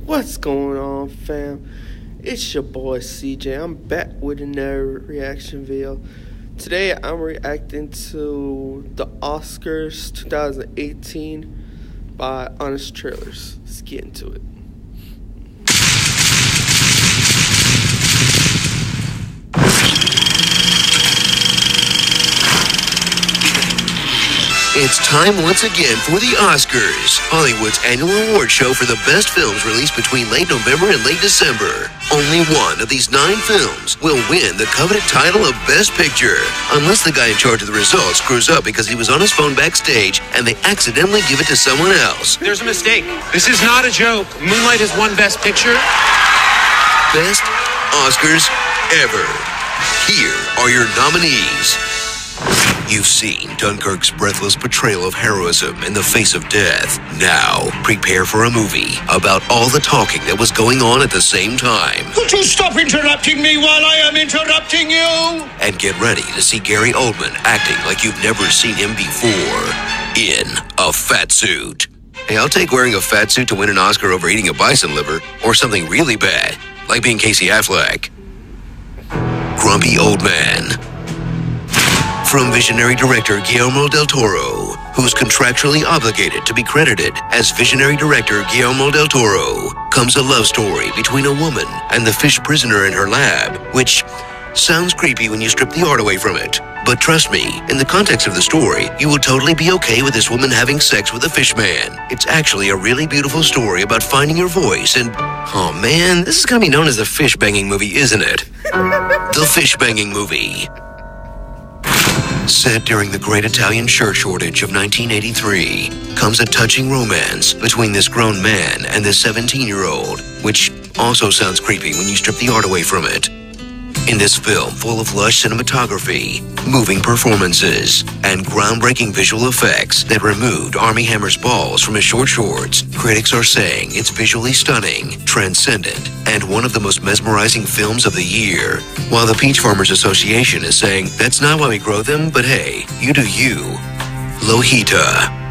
What's going on, fam? It's your boy CJ. I'm back with another reaction video. Today I'm reacting to the Oscars 2018 by Honest Trailers. Let's get into it. It's time once again for the Oscars, Hollywood's annual award show for the best films released between late November and late December. Only one of these 9 films will win the coveted title of Best Picture, unless the guy in charge of the results screws up because he was on his phone backstage and they accidentally give it to someone else. There's a mistake. This is not a joke. Moonlight has won Best Picture. Best Oscars ever. Here are your nominees. You've seen Dunkirk's breathless portrayal of heroism in the face of death. Now, prepare for a movie about all the talking that was going on at the same time. Could you stop interrupting me while I am interrupting you? And get ready to see Gary Oldman acting like you've never seen him before in a fat suit. Hey, I'll take wearing a fat suit to win an Oscar over eating a bison liver or something really bad, like being Casey Affleck. Grumpy Old Man. From visionary director Guillermo del Toro, who's contractually obligated to be credited as visionary director Guillermo del Toro, comes a love story between a woman and the fish prisoner in her lab, which sounds creepy when you strip the art away from it. But trust me, in the context of the story, you will totally be okay with this woman having sex with a fish man. It's actually a really beautiful story about finding your voice and... oh man, this is gonna be known as the fish banging movie, isn't it? The Fish Banging Movie. Set during the Great Italian Shirt Shortage of 1983, comes a touching romance between this grown man and this 17-year-old, which also sounds creepy when you strip the art away from it. In this film full of lush cinematography, moving performances, and groundbreaking visual effects that removed Armie Hammer's balls from his short shorts, critics are saying it's visually stunning, transcendent, and one of the most mesmerizing films of the year. While the Peach Farmers Association is saying, that's not why we grow them, but hey, you do you. Lolita.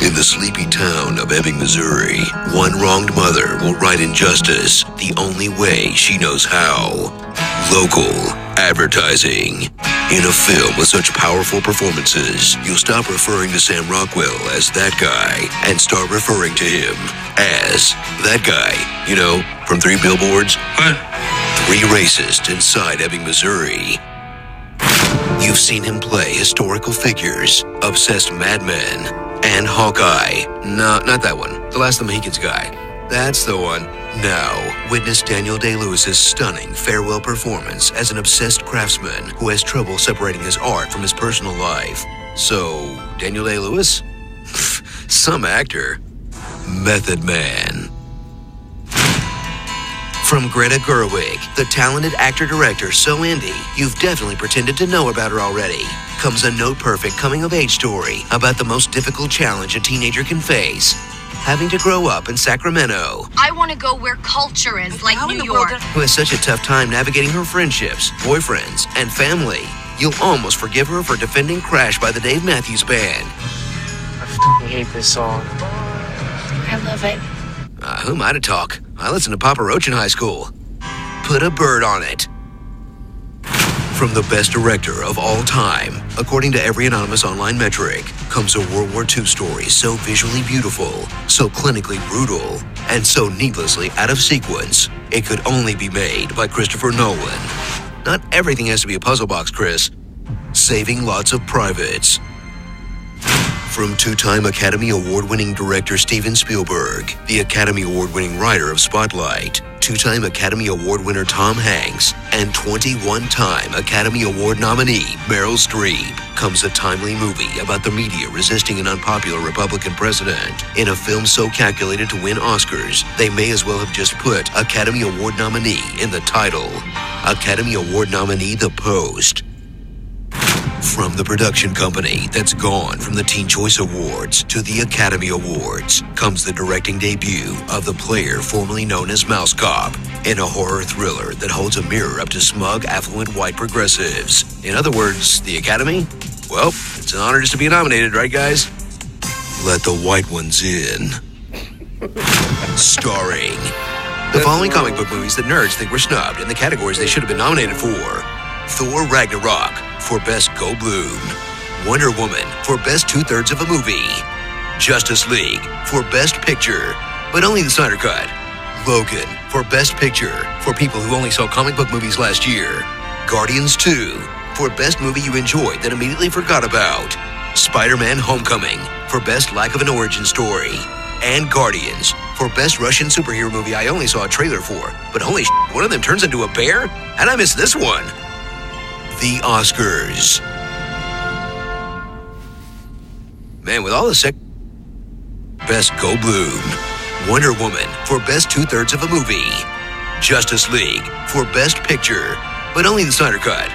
In the sleepy town of Ebbing, Missouri, one wronged mother will right injustice the only way she knows how. Local advertising. In a film with such powerful performances, you'll stop referring to Sam Rockwell as that guy and start referring to him as that guy. You know, from 3 Billboards? What? 3 racists inside Ebbing, Missouri. You've seen him play historical figures, obsessed madmen, and Hawkeye. No, not that one. The Last of the Mohicans guy. That's the one. Now, witness Daniel Day-Lewis's stunning farewell performance as an obsessed craftsman who has trouble separating his art from his personal life. So, Daniel Day-Lewis? Some actor. Method Man. From Greta Gerwig, the talented actor-director so indie, you've definitely pretended to know about her already, comes a note-perfect coming-of-age story about the most difficult challenge a teenager can face, having to grow up in Sacramento. I want to go where culture is, like New York. Who has such a tough time navigating her friendships, boyfriends, and family. You'll almost forgive her for defending Crash by the Dave Matthews Band. I hate this song. I love it. Who am I to talk? I listened to Papa Roach in high school. Put a bird on it. From the best director of all time, according to every anonymous online metric, comes a World War II story so visually beautiful, so clinically brutal, and so needlessly out of sequence, it could only be made by Christopher Nolan. Not everything has to be a puzzle box, Chris. Saving Lots of Privates. From 2-time Academy Award-winning director Steven Spielberg, the Academy Award-winning writer of Spotlight, 2-time Academy Award winner Tom Hanks, and 21-time Academy Award nominee Meryl Streep, comes a timely movie about the media resisting an unpopular Republican president. In a film so calculated to win Oscars, they may as well have just put Academy Award nominee in the title. Academy Award nominee The Post. From the production company that's gone from the Teen Choice Awards to the Academy Awards comes the directing debut of the player formerly known as Mouse Cop in a horror thriller that holds a mirror up to smug, affluent white progressives. In other words, the Academy? Well, it's an honor just to be nominated, right, guys? Let the white ones in. Starring the following comic book movies that nerds think were snubbed in the categories they should have been nominated for: Thor Ragnarok for Best Goldblum, Wonder Woman for Best 2/3 of a Movie, Justice League for Best Picture, but only the Snyder Cut, Logan for Best Picture for people who only saw comic book movies last year, Guardians 2 for Best Movie You Enjoyed that immediately forgot about, Spider-Man Homecoming for Best Lack of an Origin Story, and Guardians for Best Russian Superhero Movie I only saw a trailer for, but holy shit, one of them turns into a bear? How'd I miss this one? The Oscars. Man, with all the Best Goldblum, Wonder Woman for Best 2/3 of a Movie, Justice League for Best Picture, but only the Snyder Cut,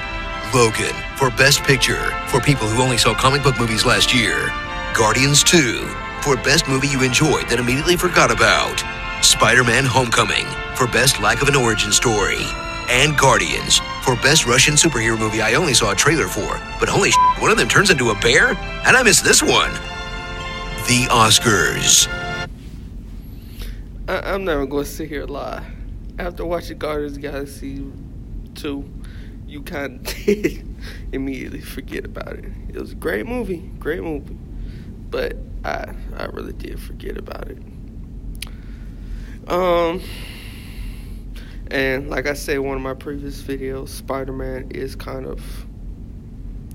Logan for Best Picture for people who only saw comic book movies last year, Guardians 2 for Best Movie You Enjoyed that immediately forgot about, Spider-Man Homecoming for Best Lack of an Origin Story, and Guardians for Best Russian Superhero Movie I only saw a trailer for, but holy shit, one of them turns into a bear? How'd I miss this one? The Oscars. I'm never going to sit here and lie. After watching Guardians of the Galaxy 2, you kind of did immediately forget about it. It was a great movie, but I really did forget about it. And like I said in one of my previous videos, Spider-Man is kind of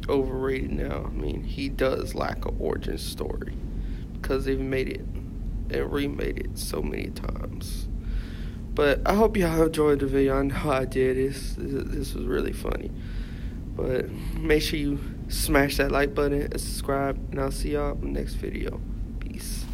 overrated now. I mean, he does lack an origin story because they've made it and remade it so many times. But I hope y'all enjoyed the video. I know I did. This was really funny. But make sure you smash that like button and subscribe, and I'll see y'all in the next video. Peace.